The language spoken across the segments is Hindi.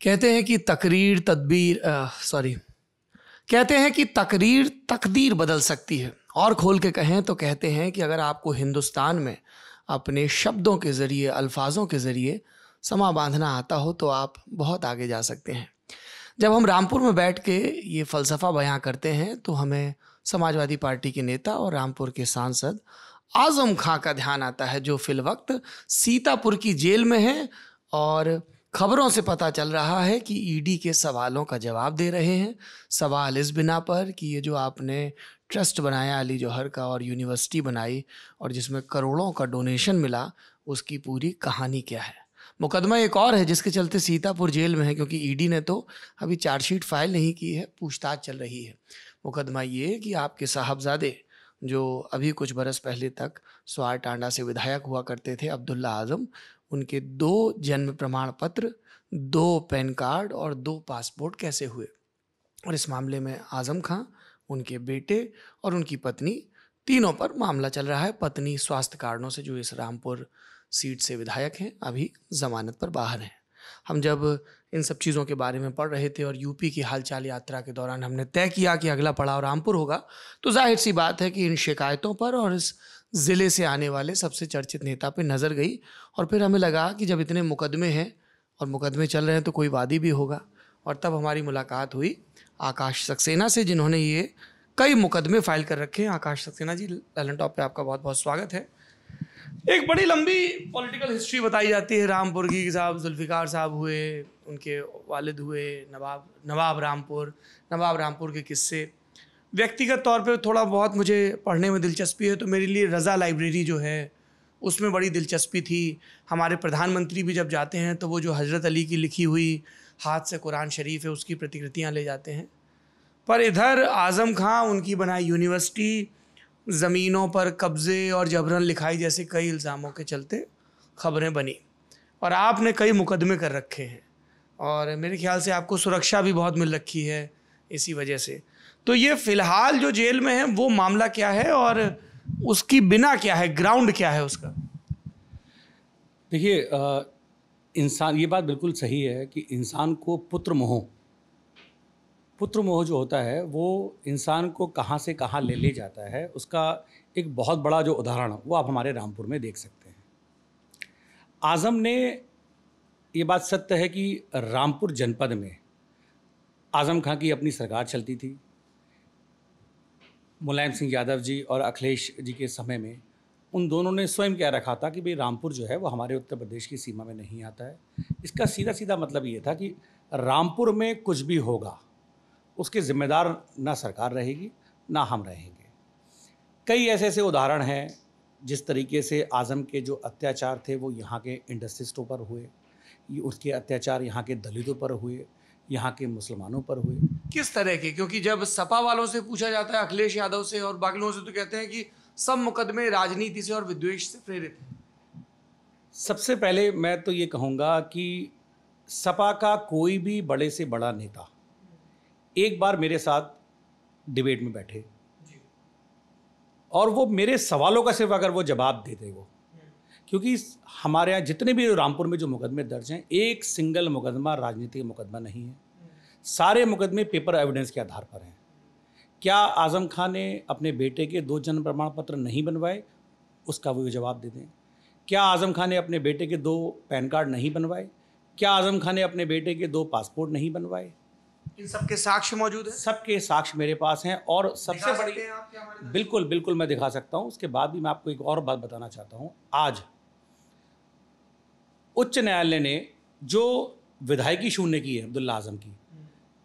कहते हैं कि तकरीर तकदीर बदल सकती है। और खोल के कहें तो कहते हैं कि अगर आपको हिंदुस्तान में अपने शब्दों के ज़रिए, अल्फाजों के ज़रिए समा बांधना आता हो तो आप बहुत आगे जा सकते हैं। जब हम रामपुर में बैठ के ये फ़लसफ़ा बयां करते हैं तो हमें समाजवादी पार्टी के नेता और रामपुर के सांसद आज़म खां का ध्यान आता है, जो फिलवक्त सीतापुर की जेल में है और खबरों से पता चल रहा है कि ईडी के सवालों का जवाब दे रहे हैं। सवाल इस बिना पर कि ये जो आपने ट्रस्ट बनाया अली जौहर का और यूनिवर्सिटी बनाई और जिसमें करोड़ों का डोनेशन मिला, उसकी पूरी कहानी क्या है। मुकदमा एक और है जिसके चलते सीतापुर जेल में है, क्योंकि ईडी ने तो अभी चार्जशीट फाइल नहीं की है, पूछताछ चल रही है। मुकदमा ये कि आपके साहबजादे जो अभी कुछ बरस पहले तक स्वार टांडा से विधायक हुआ करते थे, अब्दुल्ला आजम, उनके 2 जन्म प्रमाण पत्र, 2 पैन कार्ड और 2 पासपोर्ट कैसे हुए। और इस मामले में आज़म खां, उनके बेटे और उनकी पत्नी, तीनों पर मामला चल रहा है। पत्नी स्वास्थ्य कारणों से, जो इस रामपुर सीट से विधायक हैं, अभी ज़मानत पर बाहर हैं। हम जब इन सब चीज़ों के बारे में पढ़ रहे थे और यूपी की हालचाल यात्रा के दौरान हमने तय किया कि अगला पड़ाव रामपुर होगा, तो जाहिर सी बात है कि इन शिकायतों पर और इस ज़िले से आने वाले सबसे चर्चित नेता पे नज़र गई। और फिर हमें लगा कि जब इतने मुकदमे हैं और मुकदमे चल रहे हैं तो कोई वादी भी होगा। और तब हमारी मुलाकात हुई आकाश सक्सेना से, जिन्होंने ये कई मुकदमे फाइल कर रखे हैं। आकाश सक्सेना जी, ललन टॉप पे आपका बहुत बहुत स्वागत है। एक बड़ी लंबी पॉलिटिकल हिस्ट्री बताई जाती है रामपुर की। साहब जुल्फ़िकार साहब हुए, उनके वालिद हुए नवाब रामपुर के किस्से। व्यक्तिगत तौर पे थोड़ा बहुत मुझे पढ़ने में दिलचस्पी है, तो मेरे लिए रज़ा लाइब्रेरी जो है उसमें बड़ी दिलचस्पी थी। हमारे प्रधानमंत्री भी जब जाते हैं तो वो जो हज़रत अली की लिखी हुई हाथ से कुरान शरीफ है, उसकी प्रतिकृतियाँ ले जाते हैं। पर इधर आज़म खां, उनकी बनाई यूनिवर्सिटी, ज़मीनों पर कब्ज़े और जबरन लिखाई जैसे कई इल्ज़ामों के चलते खबरें बनी। और आपने कई मुकदमे कर रखे हैं और मेरे ख्याल से आपको सुरक्षा भी बहुत मिल रखी है इसी वजह से। तो ये फ़िलहाल जो जेल में है वो मामला क्या है और उसकी बिना क्या है, ग्राउंड क्या है उसका? देखिए, इंसान, ये बात बिल्कुल सही है कि इंसान को पुत्र मोह जो होता है वो इंसान को कहाँ से कहाँ ले जाता है। उसका एक बहुत बड़ा जो उदाहरण वो आप हमारे रामपुर में देख सकते हैं। आज़म ने, ये बात सत्य है कि रामपुर जनपद में आज़म खां की अपनी सरकार चलती थी। मुलायम सिंह यादव जी और अखिलेश जी के समय में उन दोनों ने स्वयं कह रखा था कि भाई रामपुर जो है वो हमारे उत्तर प्रदेश की सीमा में नहीं आता है। इसका सीधा सीधा मतलब ये था कि रामपुर में कुछ भी होगा उसके ज़िम्मेदार ना सरकार रहेगी ना हम रहेंगे। कई ऐसे उदाहरण हैं जिस तरीके से आज़म के जो अत्याचार थे वो यहाँ के इंडस्ट्रिस्टों पर हुए, उसके अत्याचार यहाँ के दलितों पर हुए, यहाँ के मुसलमानों पर हुए। किस तरह के? क्योंकि जब सपा वालों से पूछा जाता है, अखिलेश यादव से और बाकी लोगों से, तो कहते हैं कि सब मुकदमे राजनीति से और विद्वेष से प्रेरित हैं। सबसे पहले मैं तो ये कहूँगा कि सपा का कोई भी बड़े से बड़ा नेता एक बार मेरे साथ डिबेट में बैठे और वो मेरे सवालों का सिर्फ अगर वो जवाब देते, वो, क्योंकि हमारे यहाँ जितने भी रामपुर में जो मुकदमे दर्ज हैं, एक सिंगल मुकदमा राजनीतिक मुकदमा नहीं है। सारे मुकदमे पेपर एविडेंस के आधार पर हैं। क्या आज़म खां ने अपने बेटे के 2 जन्म प्रमाण पत्र नहीं बनवाए? उसका वो जवाब दे दें। क्या आज़म खां ने अपने बेटे के 2 पैन कार्ड नहीं बनवाए? क्या आज़म खां ने अपने बेटे के 2 पासपोर्ट नहीं बनवाए? इन सबके साक्ष्य मौजूद हैं? सबके साक्ष्य मेरे पास हैं। और सबसे बड़ी, बिल्कुल मैं दिखा सकता हूं। उसके बाद भी मैं आपको एक और बात बताना चाहता हूं। आज उच्च न्यायालय ने जो विधायकी शून्य की है अब्दुल्ला आज़म की,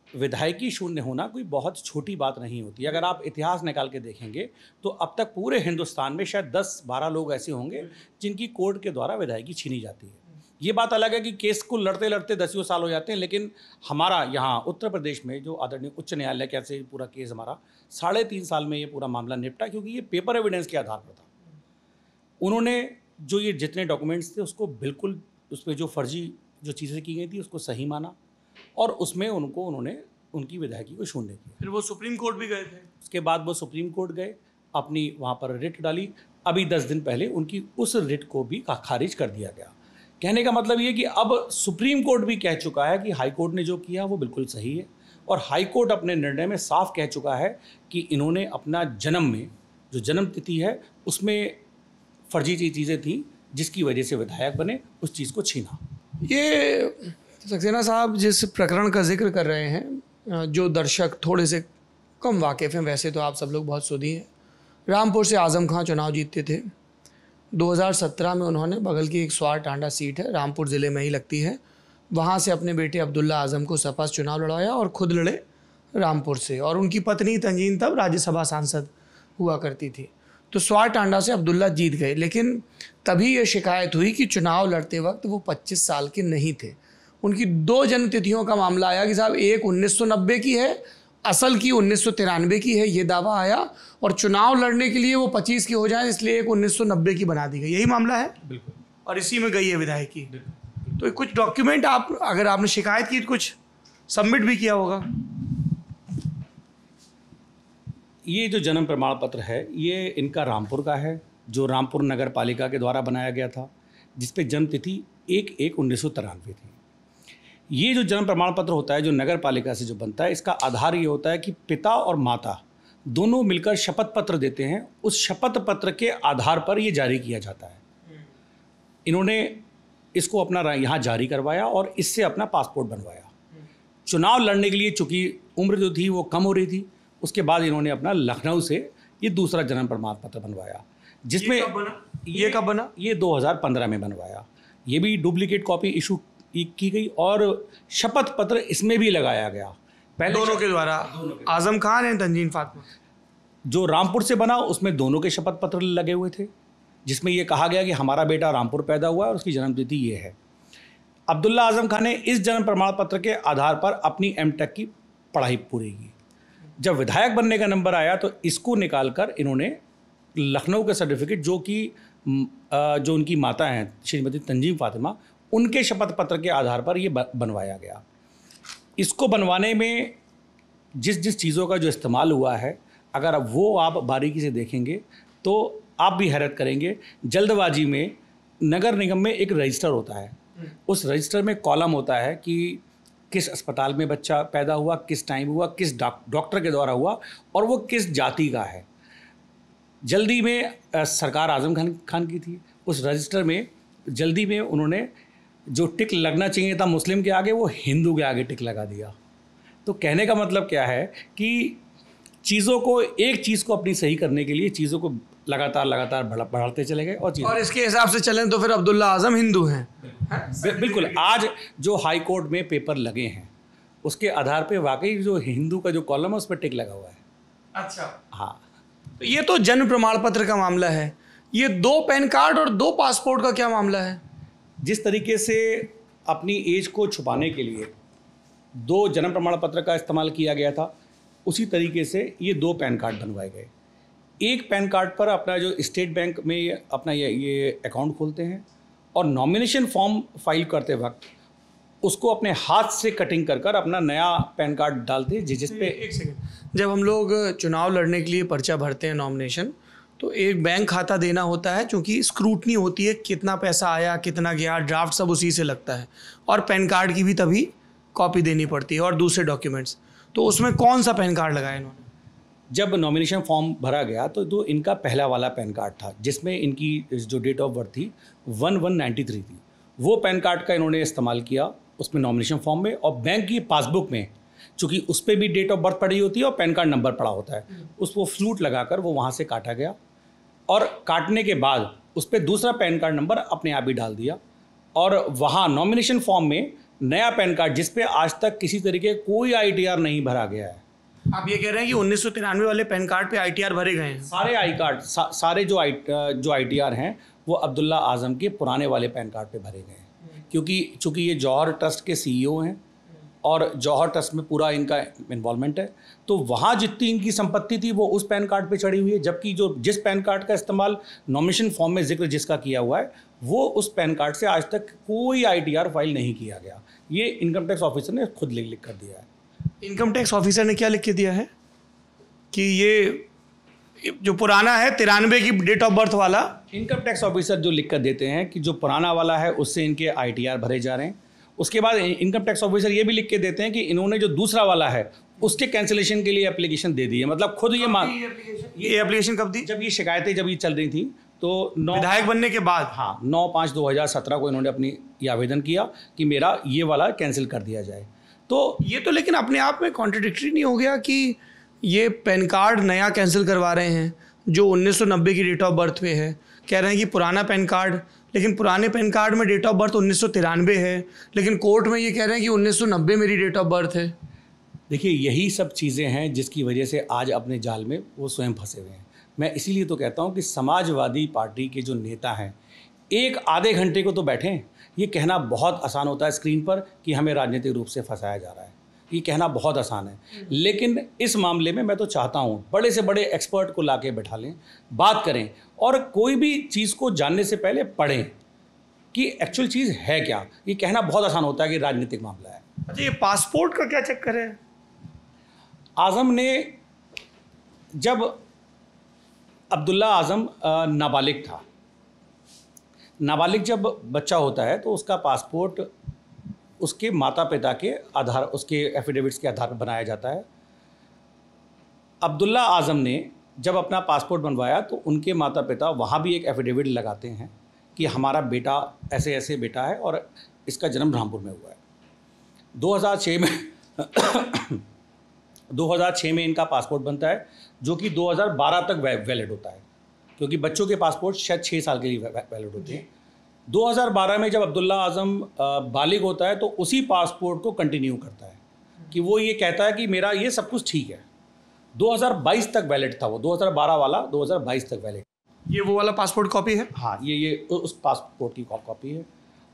विधायकी शून्य होना कोई बहुत छोटी बात नहीं होती। अगर आप इतिहास निकाल के देखेंगे तो अब तक पूरे हिंदुस्तान में शायद 10-12 लोग ऐसे होंगे जिनकी कोर्ट के द्वारा विधायकी छीनी जाती है। ये बात अलग है कि केस को लड़ते लड़ते 10 साल हो जाते हैं, लेकिन हमारा यहाँ उत्तर प्रदेश में जो आदरणीय उच्च न्यायालय कैसे पूरा केस हमारा 3.5 साल में ये पूरा मामला निपटा, क्योंकि ये पेपर एविडेंस के आधार पर था। उन्होंने जो ये जितने डॉक्यूमेंट्स थे उसको बिल्कुल, उस पर जो फर्जी जो चीज़ें की गई थी उसको सही माना और उसमें उन्होंने उनकी विधायकी को शून्य किया। फिर वो सुप्रीम कोर्ट भी गए थे। उसके बाद वो सुप्रीम कोर्ट गए, अपनी वहाँ पर रिट डाली। अभी 10 दिन पहले उनकी उस रिट को भी खारिज कर दिया गया। कहने का मतलब ये कि अब सुप्रीम कोर्ट भी कह चुका है कि हाई कोर्ट ने जो किया वो बिल्कुल सही है, और हाई कोर्ट अपने निर्णय में साफ कह चुका है कि इन्होंने अपना जन्म में जो जन्म तिथि है उसमें फर्जी चीज़ें थी जिसकी वजह से विधायक बने, उस चीज़ को छीना। ये सक्सेना साहब जिस प्रकरण का जिक्र कर रहे हैं, जो दर्शक थोड़े से कम वाकिफ़ हैं, वैसे तो आप सब लोग बहुत सुधी हैं, रामपुर से आज़म खां चुनाव जीतते थे। 2017 में उन्होंने बगल की एक स्वार टांडा सीट है, रामपुर ज़िले में ही लगती है, वहाँ से अपने बेटे अब्दुल्ला आज़म को सपा से चुनाव लड़वाया और ख़ुद लड़े रामपुर से, और उनकी पत्नी तंजीन तब राज्यसभा सांसद हुआ करती थी। तो स्वार टांडा से अब्दुल्ला जीत गए, लेकिन तभी ये शिकायत हुई कि चुनाव लड़ते वक्त वो 25 साल के नहीं थे। उनकी 2 जन्म तिथियों का मामला आया कि साहब एक 1990 की है, असल की 1993 की है, ये दावा आया, और चुनाव लड़ने के लिए वो 25 की हो जाए इसलिए एक 1990 की बना दी गई। यही मामला है। बिल्कुल। और इसी में गई है विधायकी। तो कुछ डॉक्यूमेंट आप, अगर आपने शिकायत की, कुछ सबमिट भी किया होगा। ये जो जन्म प्रमाण पत्र है ये इनका रामपुर का है, जो रामपुर नगर पालिका के द्वारा बनाया गया था, जिसपे जन्म तिथि 1/1/1993 थी। ये जो जन्म प्रमाण पत्र होता है जो नगर पालिका से जो बनता है, इसका आधार ये होता है कि पिता और माता दोनों मिलकर शपथ पत्र देते हैं, उस शपथ पत्र के आधार पर ये जारी किया जाता है। इन्होंने इसको अपना यहाँ जारी करवाया और इससे अपना पासपोर्ट बनवाया। चुनाव लड़ने के लिए चूँकि उम्र जो थी वो कम हो रही थी, उसके बाद इन्होंने अपना लखनऊ से ये दूसरा जन्म प्रमाण पत्र बनवाया, जिसमें ये कब बना? ये 2015 में बनवाया। ये भी डुप्लीकेट कॉपी इशू की गई और शपथ पत्र इसमें भी लगाया गया, पहले दोनों के द्वारा, आजम खान एंड तंजीन फातिमा। जो रामपुर से बना उसमें दोनों के शपथ पत्र लगे हुए थे, जिसमें ये कहा गया कि हमारा बेटा रामपुर पैदा हुआ है और उसकी जन्मतिथि ये है। अब्दुल्ला आजम खान ने इस जन्म प्रमाण पत्र के आधार पर अपनी एमटेक की पढ़ाई पूरी की। जब विधायक बनने का नंबर आया तो इसको निकालकर इन्होंने लखनऊ का सर्टिफिकेट, जो उनकी माता हैं श्रीमती तंजीम फातिमा, उनके शपथ पत्र के आधार पर ये बनवाया गया। इसको बनवाने में जिस जिस चीज़ों का जो इस्तेमाल हुआ है, अगर वो आप बारीकी से देखेंगे तो आप भी हैरत करेंगे। जल्दबाजी में नगर निगम में एक रजिस्टर होता है, उस रजिस्टर में कॉलम होता है कि किस अस्पताल में बच्चा पैदा हुआ, किस टाइम हुआ, किस डॉक्टर के द्वारा हुआ और वो किस जाति का है। जल्दी में सरकार आजम खान की थी, उस रजिस्टर में जल्दी में उन्होंने जो टिक लगना चाहिए था मुस्लिम के आगे, वो हिंदू के आगे टिक लगा दिया। तो कहने का मतलब क्या है कि चीज़ों को, एक चीज़ को अपनी सही करने के लिए चीज़ों को लगातार बढ़ाते चले गए और इसके हिसाब से चलें तो फिर अब्दुल्ला आजम हिंदू हैं। बिल्कुल। आज जो हाई कोर्ट में पेपर लगे हैं उसके आधार पे वाकई जो हिंदू का जो कॉलम है उस पर टिक लगा हुआ है। अच्छा, हाँ। तो ये तो जन्म प्रमाण पत्र का मामला है। ये 2 पैन कार्ड और 2 पासपोर्ट का क्या मामला है? जिस तरीके से अपनी एज को छुपाने के लिए 2 जन्म प्रमाण पत्र का इस्तेमाल किया गया था, उसी तरीके से ये 2 पैन कार्ड बनवाए गए। एक पैन कार्ड पर अपना जो स्टेट बैंक में अपना ये अकाउंट खोलते हैं और नॉमिनेशन फॉर्म फाइल करते वक्त उसको अपने हाथ से कटिंग कर अपना नया पैन कार्ड डालते हैं, जिस पे एक सेकंड, जब हम लोग चुनाव लड़ने के लिए पर्चा भरते हैं नॉमिनेशन, तो एक बैंक खाता देना होता है, क्योंकि स्क्रूटनी होती है कितना पैसा आया, कितना गया, ड्राफ्ट सब उसी से लगता है, और पैन कार्ड की भी तभी कॉपी देनी पड़ती है और दूसरे डॉक्यूमेंट्स। तो उसमें कौन सा पैन कार्ड लगाया इन्होंने? जब नॉमिनेशन फॉर्म भरा गया तो इनका पहला वाला पैन कार्ड था, जिसमें इनकी जो डेट ऑफ बर्थ थी 1193 थी। वो पैन कार्ड का इन्होंने इस्तेमाल किया उसमें नॉमिनेशन फॉर्म में, और बैंक की पासबुक में चूँकि उस पर भी डेट ऑफ बर्थ पड़ी होती है और पैन कार्ड नंबर पड़ा होता है, उसको फ्लूट लगाकर वो वहाँ से काटा गया, और काटने के बाद उस पर दूसरा पैन कार्ड नंबर अपने आप ही डाल दिया, और वहाँ नॉमिनेशन फॉर्म में नया पैन कार्ड, जिस पे आज तक किसी तरीके कोई ITR नहीं भरा गया है। आप ये कह रहे हैं कि 1993 वाले पैन कार्ड पे ITR भरे गए हैं? सारे आई कार्ड, सारे जो ITR हैं वो अब्दुल्ला आजम के पुराने वाले पैन कार्ड पे भरे गए हैं, क्योंकि चूँकि ये जौहर ट्रस्ट के CEO हैं और जौहर ट्रस्ट में पूरा इनका इन्वॉल्वमेंट है, तो वहाँ जितनी इनकी संपत्ति थी वो उस पैन कार्ड पे चढ़ी हुई है, जबकि जो जिस पैन कार्ड का इस्तेमाल नॉमिनेशन फॉर्म में जिक्र जिसका किया हुआ है, वो उस पैन कार्ड से आज तक कोई ITR फाइल नहीं किया गया। ये इनकम टैक्स ऑफिसर ने खुद लिख कर दिया है। इनकम टैक्स ऑफिसर ने क्या लिख के दिया है? कि ये जो पुराना है 93 की डेट ऑफ बर्थ वाला, इनकम टैक्स ऑफिसर जो लिख कर देते हैं कि जो पुराना वाला है उससे इनके ITR भरे जा रहे हैं। उसके बाद इनकम टैक्स ऑफिसर ये भी लिख के देते हैं कि इन्होंने जो दूसरा वाला है उसके कैंसिलेशन के लिए एप्लीकेशन दे दी है। मतलब खुद ये एप्लीकेशन कब दी? जब ये शिकायतें जब ये चल रही थी तो विधायक बनने के बाद, हाँ 9/5/2017 को इन्होंने अपनी ये आवेदन किया कि मेरा ये वाला कैंसिल कर दिया जाए। तो ये तो लेकिन अपने आप में कॉन्ट्रडिक्टरी नहीं हो गया कि ये पैन कार्ड नया कैंसिल करवा रहे हैं जो 1990 की डेट ऑफ बर्थ पे है, कह रहे हैं कि पुराना पैन कार्ड, लेकिन पुराने पैन कार्ड में डेट ऑफ बर्थ 1993 है, लेकिन कोर्ट में ये कह रहे हैं कि 1990 मेरी डेट ऑफ बर्थ है। देखिए यही सब चीज़ें हैं जिसकी वजह से आज अपने जाल में वो स्वयं फंसे हुए हैं। मैं इसीलिए तो कहता हूँ कि समाजवादी पार्टी के जो नेता हैं एक आधे घंटे को तो बैठें। ये कहना बहुत आसान होता है स्क्रीन पर कि हमें राजनीतिक रूप से फंसाया जा रहा है, ये कहना बहुत आसान है, लेकिन इस मामले में मैं तो चाहता हूँ बड़े से बड़े एक्सपर्ट को लाके बैठा लें, बात करें और कोई भी चीज़ को जानने से पहले पढ़ें कि एक्चुअल चीज़ है क्या। ये कहना बहुत आसान होता है कि राजनीतिक मामला है। अच्छा, ये पासपोर्ट का क्या चक्कर है? आज़म ने, जब अब्दुल्ला आज़म नाबालिग था, नाबालिग जब बच्चा होता है तो उसका पासपोर्ट उसके माता पिता के आधार, उसके एफिडेविट्स के आधार पर बनाया जाता है। अब्दुल्ला आज़म ने जब अपना पासपोर्ट बनवाया तो उनके माता पिता वहाँ भी एक एफिडेविट लगाते हैं कि हमारा बेटा ऐसे ऐसे बेटा है और इसका जन्म रामपुर में हुआ है। 2006 में इनका पासपोर्ट बनता है जो कि 2012 तक वैलिड होता है, क्योंकि बच्चों के पासपोर्ट शायद 6 साल के लिए वैलिड होते हैं। 2012 में जब अब्दुल्ला आज़म बालिग होता है तो उसी पासपोर्ट को कंटिन्यू करता है कि वो ये कहता है कि मेरा ये सब कुछ ठीक है। 2022 तक वैलिड था वो, 2012 वाला 2022 तक वैलिड। ये वो वाला पासपोर्ट कॉपी है? हाँ, ये उस पासपोर्ट की कॉपी है।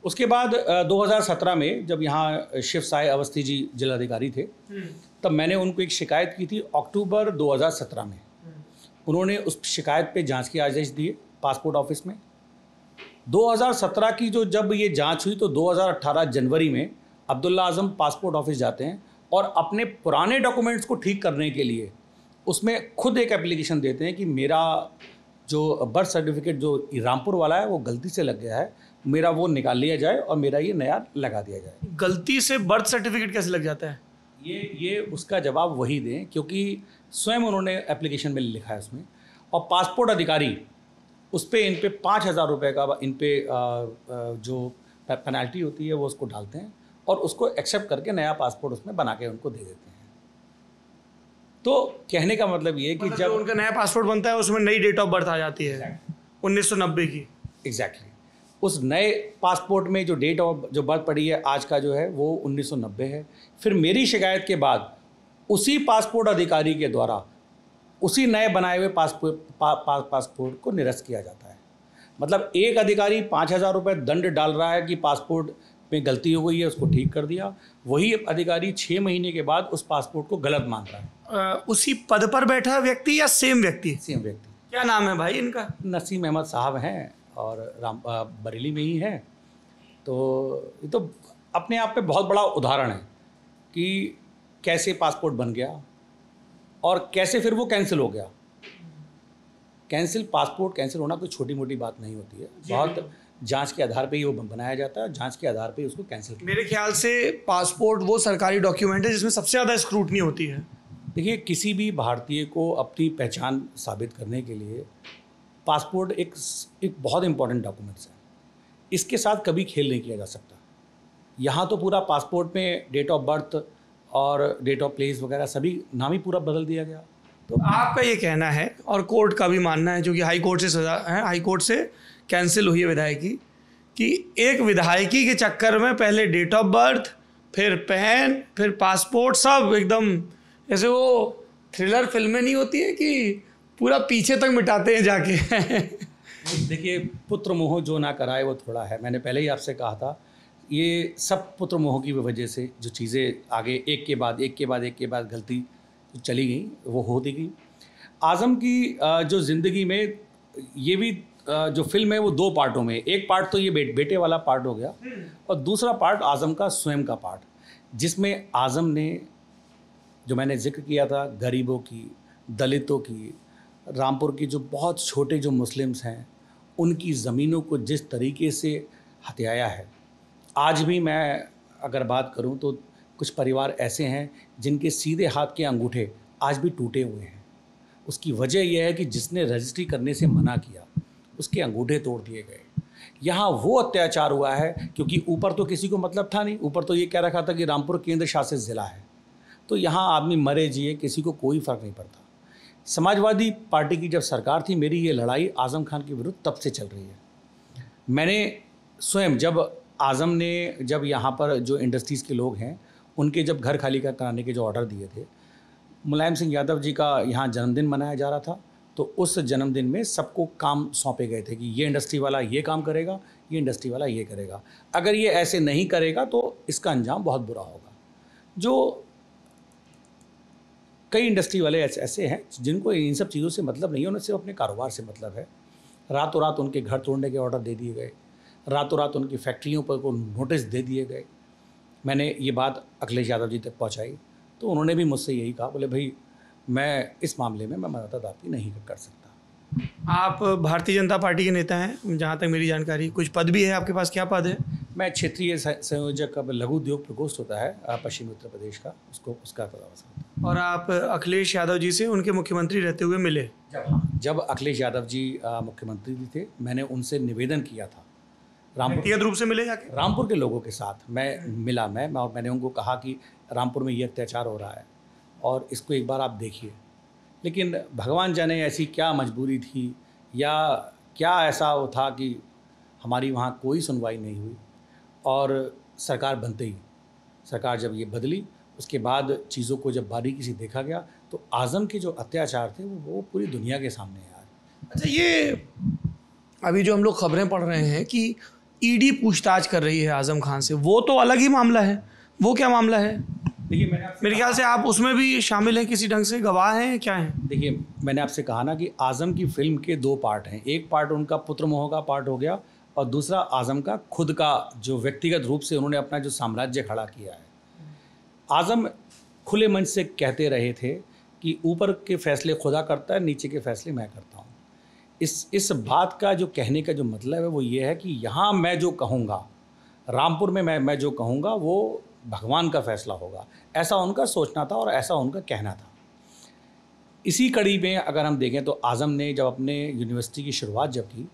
उसके बाद 2017 में जब यहाँ शिव साई अवस्थी जी जिलाधिकारी थे, तब मैंने उनको एक शिकायत की थी अक्टूबर 2017 में। उन्होंने उस शिकायत पे जांच के आदेश दिए पासपोर्ट ऑफिस में। 2017 की जब ये जांच हुई तो 2018 जनवरी में अब्दुल्ला आज़म पासपोर्ट ऑफिस जाते हैं और अपने पुराने डॉक्यूमेंट्स को ठीक करने के लिए उसमें खुद एक एप्लीकेशन देते हैं कि मेरा जो बर्थ सर्टिफिकेट जो रामपुर वाला है वो गलती से लग गया है, मेरा वो निकाल लिया जाए और मेरा ये नया लगा दिया जाए। गलती से बर्थ सर्टिफिकेट कैसे लग जाता है? ये उसका जवाब वही दें, क्योंकि स्वयं उन्होंने एप्लीकेशन में लिखा है उसमें, और पासपोर्ट अधिकारी उस पर इन पे 5,000 रुपये का इन पे जो पेनल्टी होती है वो उसको डालते हैं और उसको एक्सेप्ट करके नया पासपोर्ट उसमें बना के उनको दे देते हैं। तो कहने का मतलब ये कि जब उनका नया पासपोर्ट बनता है उसमें नई डेट ऑफ बर्थ आ जाती है 1990 की। एग्जैक्टली उस नए पासपोर्ट में जो डेट ऑफ जो बर्थ पड़ी है आज का जो है वो 1990 है। फिर मेरी शिकायत के बाद उसी पासपोर्ट अधिकारी के द्वारा उसी नए बनाए हुए पासपोर्ट को निरस्त किया जाता है। मतलब एक अधिकारी 5,000 रुपये दंड डाल रहा है कि पासपोर्ट में गलती हो गई है, उसको ठीक कर दिया, वही अधिकारी 6 महीने के बाद उस पासपोर्ट को गलत मान रहा है। उसी पद पर बैठा व्यक्ति या सेम व्यक्ति? सेम व्यक्ति। क्या नाम है भाई इनका? नसीम अहमद साहब हैं और बरेली में ही है। तो ये तो अपने आप में बहुत बड़ा उदाहरण है कि कैसे पासपोर्ट बन गया और कैसे फिर वो कैंसिल हो गया। पासपोर्ट कैंसिल होना कोई छोटी मोटी बात नहीं होती है, बहुत जांच के आधार पे ही वो बनाया जाता है, जांच के आधार पे ही उसको कैंसिल किया। मेरे ख्याल से पासपोर्ट वो सरकारी डॉक्यूमेंट है जिसमें सबसे ज़्यादा स्क्रूटनी होती है। देखिए, किसी भी भारतीय को अपनी पहचान साबित करने के लिए पासपोर्ट एक बहुत इंपॉर्टेंट डॉक्यूमेंट्स है। इसके साथ कभी खेल नहीं किया जा सकता। यहाँ तो पूरा पासपोर्ट में डेट ऑफ बर्थ और डेट ऑफ प्लेस वगैरह सभी नाम ही पूरा बदल दिया गया। तो आपका ये कहना है और कोर्ट का भी मानना है, जो कि हाई कोर्ट से सजा है, हाई कोर्ट से कैंसिल हुई है विधायकी, कि एक विधायकी के चक्कर में पहले डेट ऑफ बर्थ, फिर पैन, फिर पासपोर्ट, सब एकदम जैसे वो थ्रिलर फिल्में नहीं होती है कि पूरा पीछे तक मिटाते हैं जाके। देखिए, पुत्र मोह जो ना कराए वो थोड़ा है। मैंने पहले ही आपसे कहा था, ये सब पुत्र मोह की वजह से जो चीज़ें आगे एक के बाद गलती चली गई वो होती गई। आज़म की जो ज़िंदगी में ये भी जो फिल्म है वो 2 पार्टों में, एक पार्ट तो ये बेटे वाला पार्ट हो गया और दूसरा पार्ट आज़म का स्वयं का पार्ट, जिसमें आज़म ने, जो मैंने जिक्र किया था, गरीबों की, दलितों की, रामपुर के जो बहुत छोटे जो मुस्लिम्स हैं उनकी ज़मीनों को जिस तरीके से हथियाया है। आज भी मैं अगर बात करूं तो कुछ परिवार ऐसे हैं जिनके सीधे हाथ के अंगूठे आज भी टूटे हुए हैं। उसकी वजह यह है कि जिसने रजिस्ट्री करने से मना किया उसके अंगूठे तोड़ दिए गए। यहाँ वो अत्याचार हुआ है क्योंकि ऊपर तो किसी को मतलब था नहीं, ऊपर तो ये कह रखा था कि रामपुर केंद्र शासित ज़िला है, तो यहाँ आदमी मरे जिए किसी को कोई फ़र्क नहीं पड़ता। समाजवादी पार्टी की जब सरकार थी, मेरी ये लड़ाई आज़म खान के विरुद्ध तब से चल रही है। मैंने स्वयं जब यहाँ पर जो इंडस्ट्रीज़ के लोग हैं उनके जब घर खाली कराने के जो ऑर्डर दिए थे, मुलायम सिंह यादव जी का यहाँ जन्मदिन मनाया जा रहा था, तो उस जन्मदिन में सबको काम सौंपे गए थे कि ये इंडस्ट्री वाला ये काम करेगा, ये इंडस्ट्री वाला ये करेगा, अगर ये ऐसे नहीं करेगा तो इसका अंजाम बहुत बुरा होगा। जो कई इंडस्ट्री वाले ऐसे हैं जिनको इन सब चीज़ों से मतलब नहीं है, उन्हें सिर्फ अपने कारोबार से मतलब है। रातों रात उनके घर तोड़ने के ऑर्डर दे दिए गए, रातों रात उनकी फैक्ट्रियों पर को नोटिस दे दिए गए। मैंने ये बात अखिलेश यादव जी तक पहुंचाई तो उन्होंने भी मुझसे यही कहा, बोले भाई मैं इस मामले में मैं मदद आपकी नहीं कर सकता। आप भारतीय जनता पार्टी के नेता हैं जहाँ तक मेरी जानकारी, कुछ पद भी है आपके पास, क्या पद है? मैं क्षेत्रीय संयोजक लघु उद्योग प्रकोष्ठ होता है पश्चिमी उत्तर प्रदेश का, उसका पदावसन। और आप अखिलेश यादव जी से उनके मुख्यमंत्री रहते हुए मिले? जब अखिलेश यादव जी मुख्यमंत्री थे मैंने उनसे निवेदन किया था, व्यक्तिगत रूप से मिले जाके? रामपुर के लोगों के साथ मैं मिला और मैंने उनको कहा कि रामपुर में ये अत्याचार हो रहा है और इसको एक बार आप देखिए। लेकिन भगवान जाने ऐसी क्या मजबूरी थी या क्या ऐसा वो था कि हमारी वहाँ कोई सुनवाई नहीं हुई और सरकार बनते ही सरकार जब ये बदली उसके बाद चीज़ों को जब बारीकी से देखा गया तो आज़म के जो अत्याचार थे वो पूरी दुनिया के सामने यार। अच्छा, ये अभी जो हम लोग खबरें पढ़ रहे हैं कि ईडी पूछताछ कर रही है आज़म खान से, वो तो अलग ही मामला है। वो क्या मामला है? देखिए मेरे ख्याल से आप उसमें भी शामिल हैं, किसी ढंग से गवाह हैं, क्या हैं? देखिए मैंने आपसे कहा ना कि आज़म की फिल्म के 2 पार्ट हैं। एक पार्ट उनका पुत्र मोह का पार्ट हो गया और दूसरा आज़म का खुद का जो व्यक्तिगत रूप से उन्होंने अपना जो साम्राज्य खड़ा किया है। आज़म खुले मंच से कहते रहे थे कि ऊपर के फैसले खुदा करता है, नीचे के फैसले मैं करता हूँ। इस बात का जो कहने का जो मतलब है वो ये है कि यहाँ मैं जो कहूँगा, रामपुर में मैं जो कहूँगा वो भगवान का फैसला होगा, ऐसा उनका सोचना था और ऐसा उनका कहना था। इसी कड़ी में अगर हम देखें तो आज़म ने जब अपने यूनिवर्सिटी की शुरुआत जब की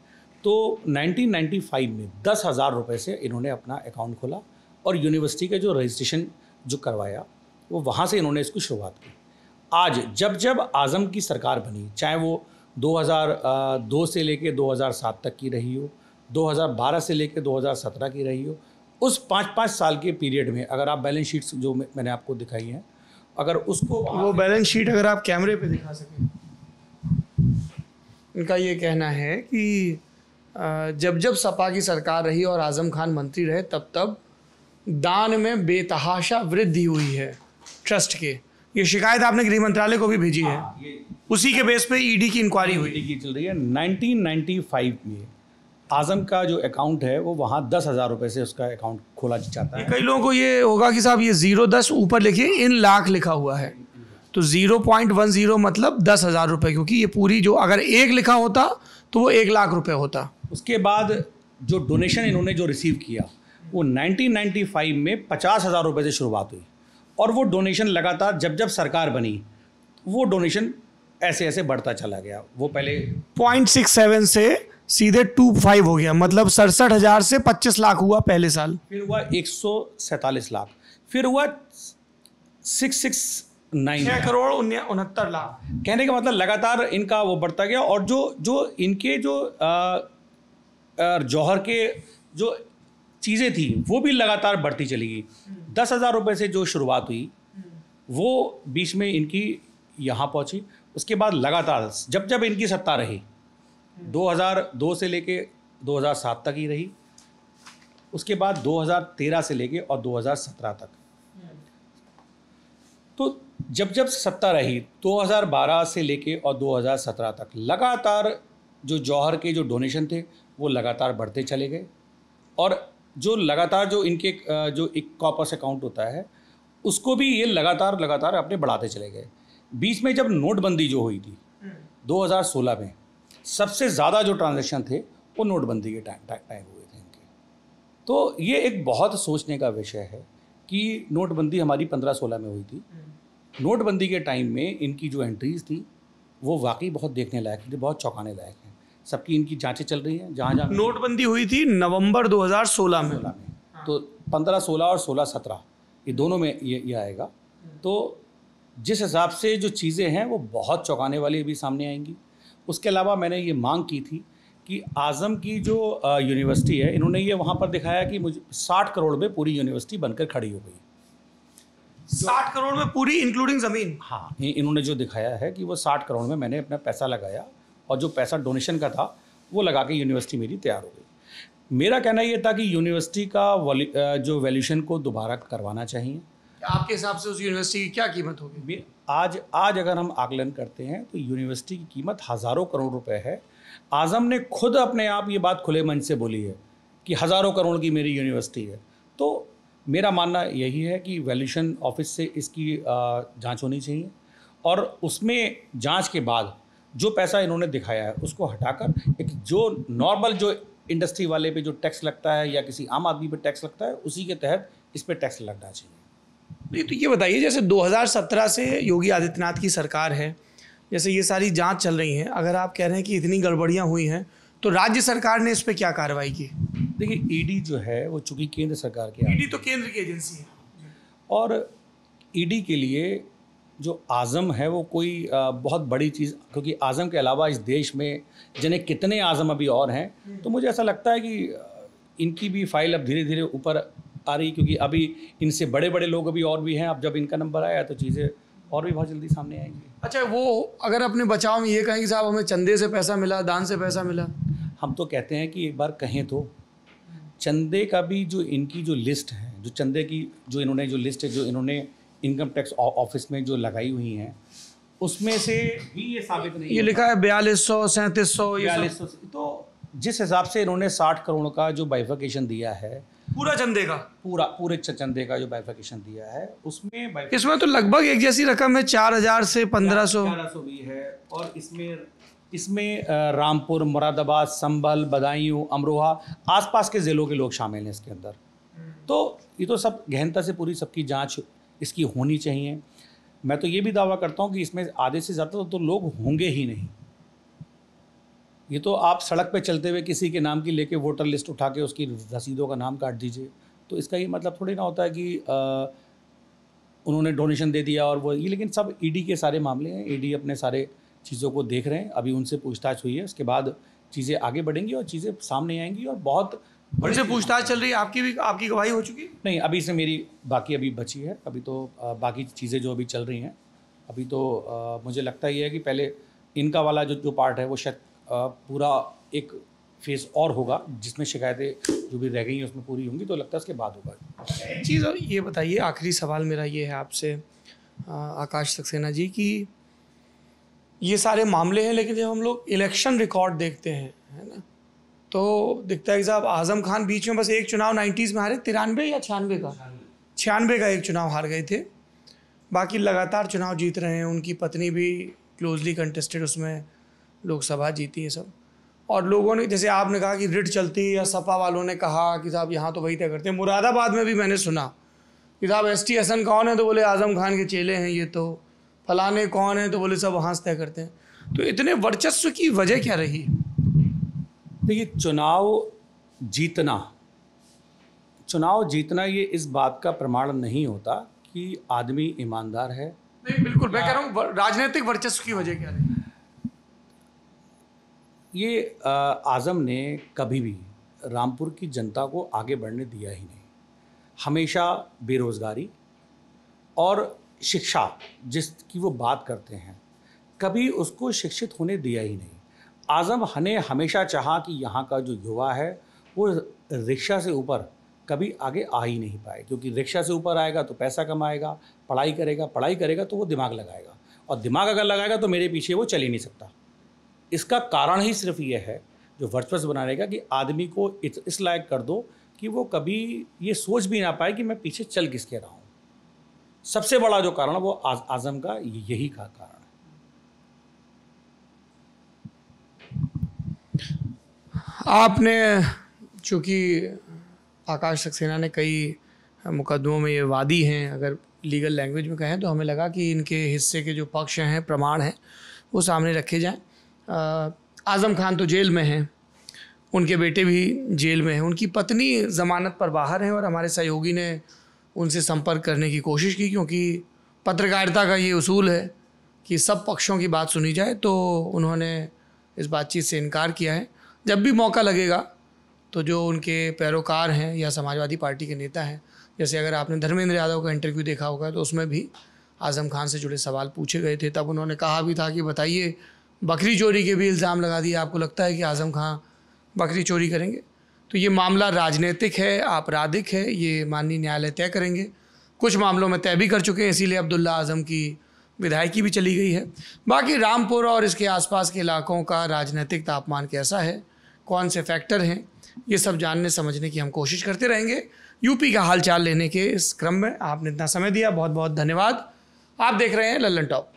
तो 1995 में 10,000 रुपये से इन्होंने अपना अकाउंट खोला और यूनिवर्सिटी का जो रजिस्ट्रेशन जो करवाया वो वहाँ से इन्होंने इसकी शुरुआत की। आज जब आज़म की सरकार बनी, चाहे वो 2002 से लेके 2007 तक की रही हो, 2012 से लेके 2017 की रही हो, उस 5-5 साल के पीरियड में अगर आप बैलेंस शीट्स जो मैंने आपको दिखाई हैं, अगर उसको वो बैलेंस शीट अगर आप कैमरे पे दिखा सकें। इनका ये कहना है कि जब सपा की सरकार रही और आज़म खान मंत्री रहे तब दान में बेतहाशा वृद्धि हुई है ट्रस्ट के। ये शिकायत आपने गृह मंत्रालय को भी भेजी है। उसी के बेस पे ईडी की इंक्वायरी हुई की चल रही है। 1995 में आज़म का जो अकाउंट है वो वहाँ 10,000 रुपये से उसका अकाउंट खोला जाता है। कई लोगों को ये होगा कि साहब ये 010 ऊपर लिखिए, इन लाख लिखा हुआ है, तो 0.10 मतलब 10,000 रुपये, क्योंकि ये पूरी जो अगर 1 लिखा होता तो वो 1 लाख रुपये होता। उसके बाद जो डोनेशन इन्होंने जो रिसीव किया वो 1995 में 50,000 रुपये से शुरुआत हुई और वो डोनेशन लगातार जब सरकार बनी वो डोनेशन ऐसे ऐसे बढ़ता चला गया। वो पहले 0.67 से सीधे 2.5 हो गया, मतलब 67,000 से 25 लाख हुआ पहले साल, फिर हुआ 147 लाख, फिर हुआ 669 करोड़ 69 लाख। कहने का मतलब लगातार इनका वो बढ़ता गया और जो इनके जो जौहर के जो चीज़ें थी वो भी लगातार बढ़ती चली गई। 10,000 रुपये से जो शुरुआत हुई वो बीच में इनकी यहाँ पहुँची। उसके बाद लगातार जब इनकी सत्ता रही 2002 से लेके 2007 तक ही रही, उसके बाद 2013 से लेके और 2017 तक। तो जब सत्ता रही 2012 से लेके और 2017 तक लगातार जो जौहर के जो डोनेशन थे वो लगातार बढ़ते चले गए और जो लगातार जो इनके जो एक कॉर्पस अकाउंट होता है उसको भी ये लगातार अपने बढ़ाते चले गए। बीच में जब नोटबंदी जो हुई थी 2016 में सबसे ज़्यादा जो ट्रांजैक्शन थे वो नोटबंदी के टाइम हुए थे इनके। तो ये एक बहुत सोचने का विषय है कि नोटबंदी हमारी 15-16 में हुई थी। नोटबंदी के टाइम में इनकी जो एंट्रीज थी वो वाकई बहुत देखने लायक थी, बहुत चौंकाने लायक हैं। सबकी इनकी जांचें चल रही हैं जहाँ नोटबंदी हुई थी नवंबर 2016 में। तो 15-16 और 16-17 ये दोनों में ये आएगा। तो जिस हिसाब से जो चीज़ें हैं वो बहुत चौंकाने वाली भी सामने आएंगी। उसके अलावा मैंने ये मांग की थी कि आज़म की जो यूनिवर्सिटी है, इन्होंने ये वहाँ पर दिखाया कि मुझे 60 करोड़ में पूरी यूनिवर्सिटी बनकर खड़ी हो गई। 60 करोड़ में पूरी इंक्लूडिंग ज़मीन? हाँ, इन्होंने जो दिखाया है कि वो 60 करोड़ में मैंने अपना पैसा लगाया और जो पैसा डोनेशन का था वो लगा के यूनिवर्सिटी मेरी तैयार हो गई। मेरा कहना ये था कि यूनिवर्सिटी का जो वैल्यूशन को दोबारा करवाना चाहिए। आपके हिसाब से उस यूनिवर्सिटी की क्या कीमत होगी? आज अगर हम आकलन करते हैं तो यूनिवर्सिटी की कीमत हज़ारों करोड़ रुपए है। आज़म ने खुद अपने आप ये बात खुले मन से बोली है कि हज़ारों करोड़ की मेरी यूनिवर्सिटी है। तो मेरा मानना यही है कि वैल्यूशन ऑफिस से इसकी जांच होनी चाहिए और उसमें जांच के बाद जो पैसा इन्होंने दिखाया है उसको हटाकर एक जो नॉर्मल जो इंडस्ट्री वाले पे जो टैक्स लगता है या किसी आम आदमी पे टैक्स लगता है उसी के तहत इस पे टैक्स लगना चाहिए। नहीं तो ये बताइए, जैसे 2017 से योगी आदित्यनाथ की सरकार है, जैसे ये सारी जांच चल रही है, अगर आप कह रहे हैं कि इतनी गड़बड़ियां हुई हैं तो राज्य सरकार ने इस पे क्या कार्रवाई की? देखिए, ईडी जो है वो चूँकि केंद्र सरकार की, ईडी तो केंद्र की एजेंसी है, और ईडी के लिए जो आज़म है वो कोई बहुत बड़ी चीज़, क्योंकि आज़म के अलावा इस देश में जने कितने आज़म अभी और हैं, तो मुझे ऐसा लगता है कि इनकी भी फाइल अब धीरे धीरे ऊपर आ रही, क्योंकि अभी इनसे बड़े बड़े लोग अभी और भी हैं। अब जब इनका नंबर आया तो चीज़ें और भी बहुत जल्दी सामने आएंगी। अच्छा, वो अगर अपने बचाव में ये कहें कि साहब हमें चंदे से पैसा मिला, दान से पैसा मिला, हम तो कहते हैं कि एक बार कहें तो चंदे का भी जो इनकी जो लिस्ट है, जो चंदे की जो इन्होंने जो लिस्ट है जो इन्होंने इनकम टैक्स ऑफिस में जो लगाई हुई हैं, उसमें से भी ये साबित नहीं, ये लिखा है 4200, 3700, 4200। तो जिस हिसाब से इन्होंने 60 करोड़ का जो बाइफिकेशन दिया है, पूरा चंदे का, पूरे चंदे का जो बाइफिकेशन दिया है, उसमें इसमें तो लगभग एक जैसी रकम है, 4000 से 1500 भी है। और इसमें रामपुर, मुरादाबाद, संभल, बदायूं, अमरोहा, आसपास के ज़िलों के लोग शामिल हैं इसके अंदर। तो ये तो सब गहनता से पूरी सबकी जांच इसकी होनी चाहिए। मैं तो ये भी दावा करता हूँ कि इसमें आधे से ज़्यादा तो लोग होंगे ही नहीं। ये तो आप सड़क पे चलते हुए किसी के नाम की लेके वोटर लिस्ट उठा के उसकी रसीदों का नाम काट दीजिए, तो इसका ये मतलब थोड़ी ना होता है कि उन्होंने डोनेशन दे दिया और वो ये। लेकिन सब ईडी के सारे मामले हैं, ईडी अपने सारे चीज़ों को देख रहे हैं। अभी उनसे पूछताछ हुई है, उसके बाद चीज़ें आगे बढ़ेंगी और चीज़ें सामने आएंगी और बहुत बड़ी से पूछताछ चल रही है। आपकी गवाही हो चुकी? नहीं, अभी से मेरी बाकी अभी बची है। अभी तो बाकी चीज़ें जो अभी चल रही हैं, अभी तो मुझे लगता ही है कि पहले इनका वाला जो पार्ट है वो शायद पूरा एक फेज़ और होगा जिसमें शिकायतें जो भी रह गई हैं उसमें पूरी होंगी, तो लगता है उसके बाद होगा। एक चीज़ ये बताइए, आखिरी सवाल मेरा ये है आपसे आकाश सक्सेना जी, कि ये सारे मामले हैं, लेकिन जब हम लोग इलेक्शन रिकॉर्ड देखते हैं, है ना, तो दिखता है कि साहब आज़म खान बीच में बस एक चुनाव 90s में हारे, 93 या 96 का एक चुनाव हार गए थे, बाकी लगातार चुनाव जीत रहे हैं। उनकी पत्नी भी क्लोजली कंटेस्टेड उसमें लोकसभा जीती है सब। और लोगों ने, जैसे आपने कहा कि रिट चलती, या सपा वालों ने कहा कि साहब यहाँ तो वही तय करते हैं। मुरादाबाद में भी मैंने सुना कि साहब ST हसन कौन है, तो बोले आज़म खान के चेले हैं ये, तो फलाने कौन है, तो बोले सब वहाँ से तय करते हैं। तो इतने वर्चस्व की वजह क्या रही? देखिए, चुनाव जीतना ये इस बात का प्रमाण नहीं होता कि आदमी ईमानदार है। नहीं, बिल्कुल मैं कह रहा हूँ राजनीतिक वर्चस्व की वजह क्या रही? ये आज़म ने कभी भी रामपुर की जनता को आगे बढ़ने दिया ही नहीं। हमेशा बेरोज़गारी और शिक्षा जिसकी वो बात करते हैं, कभी उसको शिक्षित होने दिया ही नहीं। आज़म ने हमेशा चाहा कि यहाँ का जो युवा है वो रिक्शा से ऊपर कभी आगे आ ही नहीं पाए, क्योंकि रिक्शा से ऊपर आएगा तो पैसा कमाएगा, पढ़ाई करेगा तो वो दिमाग लगाएगा, और दिमाग अगर लगाएगा तो मेरे पीछे वो चल ही नहीं सकता। इसका कारण ही सिर्फ ये है, जो वर्चस्व बनाने का, कि आदमी को इस लायक कर दो कि वो कभी ये सोच भी ना पाए कि मैं पीछे चल किसके रहा हूँ। सबसे बड़ा जो कारण है वो आज़म का यही का कारण है। आपने, चूँकि आकाश सक्सेना ने कई मुकदमों में ये वादी हैं, अगर लीगल लैंग्वेज में कहें तो हमें लगा कि इनके हिस्से के जो पक्ष हैं, प्रमाण हैं, वो सामने रखे जाएं। आज़म खान तो जेल में हैं, उनके बेटे भी जेल में हैं, उनकी पत्नी ज़मानत पर बाहर हैं और हमारे सहयोगी ने उनसे संपर्क करने की कोशिश की, क्योंकि पत्रकारिता का ये उसूल है कि सब पक्षों की बात सुनी जाए। तो उन्होंने इस बातचीत से इनकार किया है। जब भी मौका लगेगा तो जो उनके पैरोकार हैं या समाजवादी पार्टी के नेता हैं, जैसे अगर आपने धर्मेंद्र यादव का इंटरव्यू देखा होगा तो उसमें भी आज़म खान से जुड़े सवाल पूछे गए थे। तब उन्होंने कहा भी था कि बताइए, बकरी चोरी के भी इल्ज़ाम लगा दिए, आपको लगता है कि आज़म खान बकरी चोरी करेंगे? तो ये मामला राजनीतिक है, आपराधिक है, ये माननीय न्यायालय तय करेंगे। कुछ मामलों में तय भी कर चुके हैं, इसीलिए अब्दुल्ला आज़म की विधायकी भी चली गई है। बाकी रामपुर और इसके आसपास के इलाकों का राजनीतिक तापमान कैसा है, कौन से फैक्टर हैं, ये सब जानने समझने की हम कोशिश करते रहेंगे। यूपी का हालचाल लेने के इस क्रम में आपने इतना समय दिया, बहुत बहुत धन्यवाद। आप देख रहे हैं लल्लन टॉप।